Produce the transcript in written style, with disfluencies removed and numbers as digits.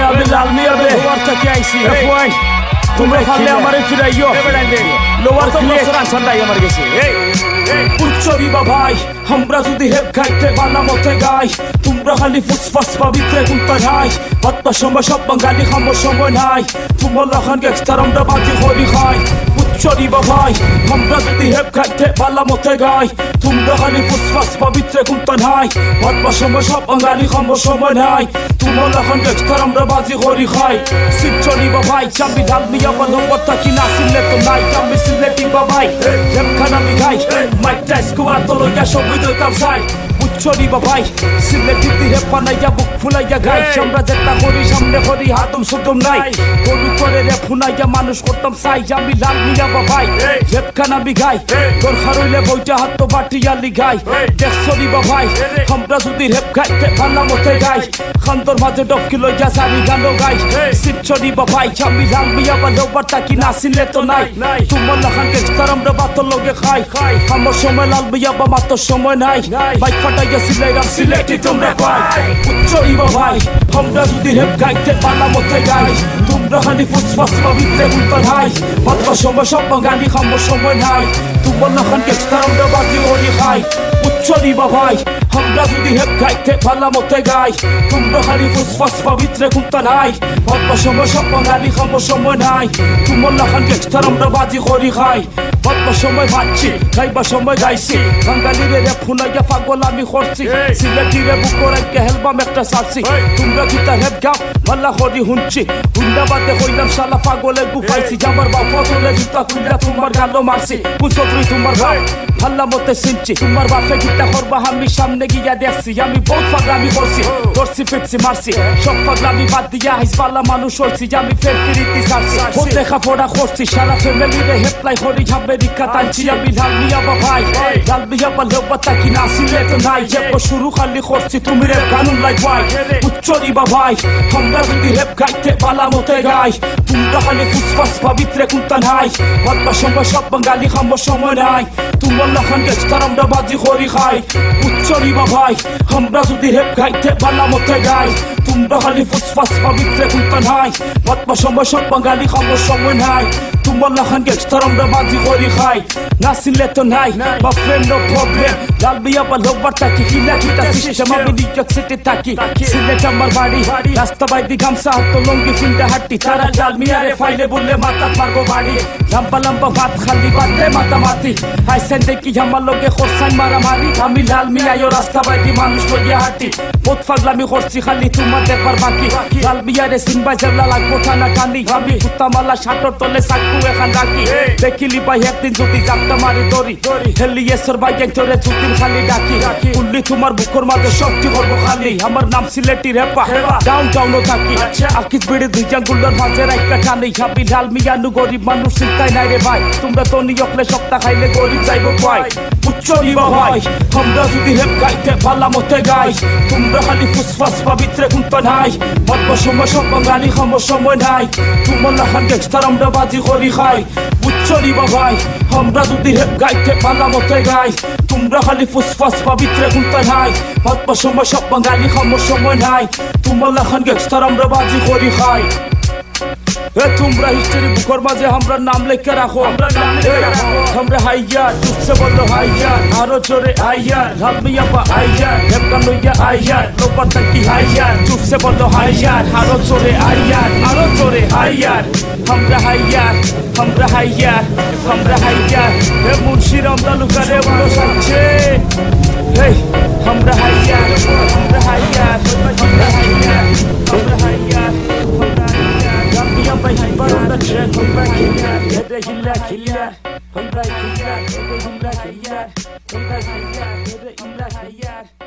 আমি লাল মিয়া বে লোয়ার থেকে আইছি F1 তোমরা ফালে আমারে ফিরাইও লোয়ার ক্লিয়ার আনসারটাই আমার গেছে উচ্চরি বাবাই আমরা যদি হেপ খাইতে বালা মতে গাই তোমরা খালি ফুসফাস পবিত্রে কুন্তা নাই বাত্তা সময় সব বাঙালি খামো সময় নাই তোমার লাখান গেস্টার আমরা বাজি হরি খাই উচ্চরি বাবাই আমরা যদি হেপ খাইতে বালা মতে গাই তোমরা খালি ফুসফাস পবিত্রে কুন্তা নাই বাত্তা সময় সব বাঙালি খামো সময় নাই তোমার লাখান গেস্টার আমরা বাজি হরি খাই উচ্চরি বাবাই চাবি ঢাল মিয়া বলো কথা কি না সিলে তো নাই চাবি সিলেটি বাবাই হেপ খানা মিগাই মাইক টাইস কুয়াতো লইয়া সবই দইতাম চাই উচ্চরি বাবাই সিলেটি দিহে পানাইয়া বুক ফুলাইয়া গাই আমরা যেটা করি সামনে করি হাতুম সুতুম নাই গরু করে রে ফুনাইয়া মানুষ করতাম চাই আমি লাল মিয়া বাবাই হেপখানা বিঘাই দরকার হইলে বইটা হাত বাটিয়া লিগাই দেখছরি বাবাই আমরা যদি হেপ খাইতে ভালা মতে গাই খান্দর মাঝে ডবকি লইয়া সারি গানো গাই সিচ্চরি বাবাই আমি লাল মিয়া বালো বার্তা কি না সিলে তো নাই তোমার লাখান গেস্টার আমরা বাতর লগে খাই আমার সময় লাল মিয়া বা মাত্র সময় নাই বাইক ফাটাইয়া সিলাইরাম সিলেটি তোমরা পাই উচ্চরি বাবাই আমরা যদি হেপ গাইতে পালা মতে গাই তোমরা খালি ফুসফাস পবিত্রে উল্টা নাই বাত্তা সময় সব বাঙালি খামো সময় নাই তোমার লাখান গেস্টার আমরা বাজি হরি খাই উচ্চরি বাবাই আমরা যদি হেপ গাইতে পালা মতে গাই তোমরা খালি ফুসফাস পবিত্রে উল্টা নাই বাত্তা সময় সব বাঙালি খামো সময় নাই তোমার লাখান গেস্টার আমরা বাজি হরি খাই বাত্তা সময় বাজছি গাইবা সময় গাইছি বাঙালিরে রে ফুনাইয়া পাগল আমি করছি সিলেটি রে বুকর একটা হেলবাম একটা সারছি তোমরা কিতা হেপ গাও ভাল্লা হরি হুনছি হুন্ডা বাদে হইলাম শালা পাগলে গুফাইছি জামার বাপা তোলে জুতা খুললা তোমার গালো মারছি পুছরি তোমার বাপ ভাল্লা মতে চিনছি তোমার বাপে কিতা করবা আমি সামনে গিয়া দেখছি আমি বহুত পাগলামি করছি ধরছি ফিরছি মারছি সব পাগলামি বাদ দিয়া হাইসবালা মানুষ হইছি আমি ফের ফিরিতি সারছি বহুত দেখা পড়া করছি সারা ফ্যামিলি রে হেপলাই হরি আমেরিকা টানছি আমি লাল মিয়া বাবাই লাল মিয়া বালো বাতা কি না সিলে তো নাই হেপ শুরু খালি করছি তুমি রে কানুন লাই ভাই উচ্চরি বাবাই আমরা যদি হেপ গাইতে বালা মতে গাই তোমরা খালি ফুসফাস পবিত্রে কুন্তা নাই বাত্তা সময় সব বাঙালি খামো সময় নাই তোমার লাখান গেস্টার আমরা বাজি হরি খাই উচ্চরি বাবাই আমরা যদি হেপ গাইতে বালা মতে গাই তোমরা খালি ফুসফাস পবিত্রে কুন্তা নাই বাত্তা সময় সব বাঙালি খামো সময় নাই তোমার লাখান গেস্টার আমরা বাজি হরি খাই না সিলে তো নাই বা ফ্রেন্ড নো প্রবলেম লাল মিয়া বালো বার্তা কি কিলা কিতা সিস্টেম আমি নিউইয়র্ক সিটি থাকি সিলেট আমার বাড়ি রাস্তা বাইদি গামছা হাত লঙ্গি ফিন্ডা হাঁটি তারা লাল মিয়া রে ফাইলে বললে মাথা মারবো বাড়ি লম্বা লম্বা ভাত খালি বাদে মাথা মাতি আইসেন দেখি আমার লোকে খরসান মারামারি আমি লাল মিয়া রাস্তা বাইদি মানুষ লইয়া হাঁটি বহুত পাগলামি করছি খালি তোমার দেখবার বাকি লাল মিয়া রে সিনবাই জেলা লাগবো টানা টানি আমি হুতামালা শাটর তলে সাকু এখান রাখি দেখিলি ভাই একদিন যদি যাত্রা মারি দড়ি হেলিয়েসর ভাই গ্যাং তোরে ছুটির খালি ডাকি উল্লি তোমার বুকর মাঝে শক্তি করবো খালি আমার নাম সিলেটি রেপা ডাউন টাউনও থাকি আকিস বেড়ে দুই জাঙ্গুলার মাঝে রাইকা টানি খাবি লাল মিয়ানু গরিব মানুষ চিন্তাই নাই রে ভাই তোমরা তো নিয়কলে সপ্তা খাইলে গরিব যাইবো ভাই উচ্চরি বাবাই আমরা যদি হেপ গাইতে পালা মতে গাই তোমরা খালি ফুসফাস পবিত্রে কুন্তা নাই বাত্তা সময় সব বাঙালি খামো সময় নাই তোমার লাখান গেস্টার আমরা বাজি হরি খাই উচ্চরি বাবাই আমরা যদি হেপ গাইতে পালা মতে গাই তোমরা খালি ফুসফাস পবিত্রে কুন্তা নাই বাত্তা সময় সব বাঙালি খামো সময় নাই তোমার লাখান গেস্টার আমরা বাজি হরি খাই তোমরা হিস্ট্রি বুকর মাঝে আমরা নাম লেখা রাখো আমরা হাইয়া তুসে বলো হাইয়া আরো জোরে আইয়া লাল মিয়া বা আইয়া হেপকা লইয়া আইয়া লোপার থাকি হাইয়া তুসে বলো হাইয়া আরো জোরে আইয়া আরো জোরে আইয়া আমরা হাইয়া আমরা হাইয়া আমরা হাইয়া হে মুন্সির আমরা লুকারে উলো সাচ্ছে হেই আমরা হাইয়া আমরা হাইয়া আমরা হাইয়া আমরা হাইয়া By hyper on the track, come back here. Get the hilla, come back here. Get the hilla, come back here. Get the hilla,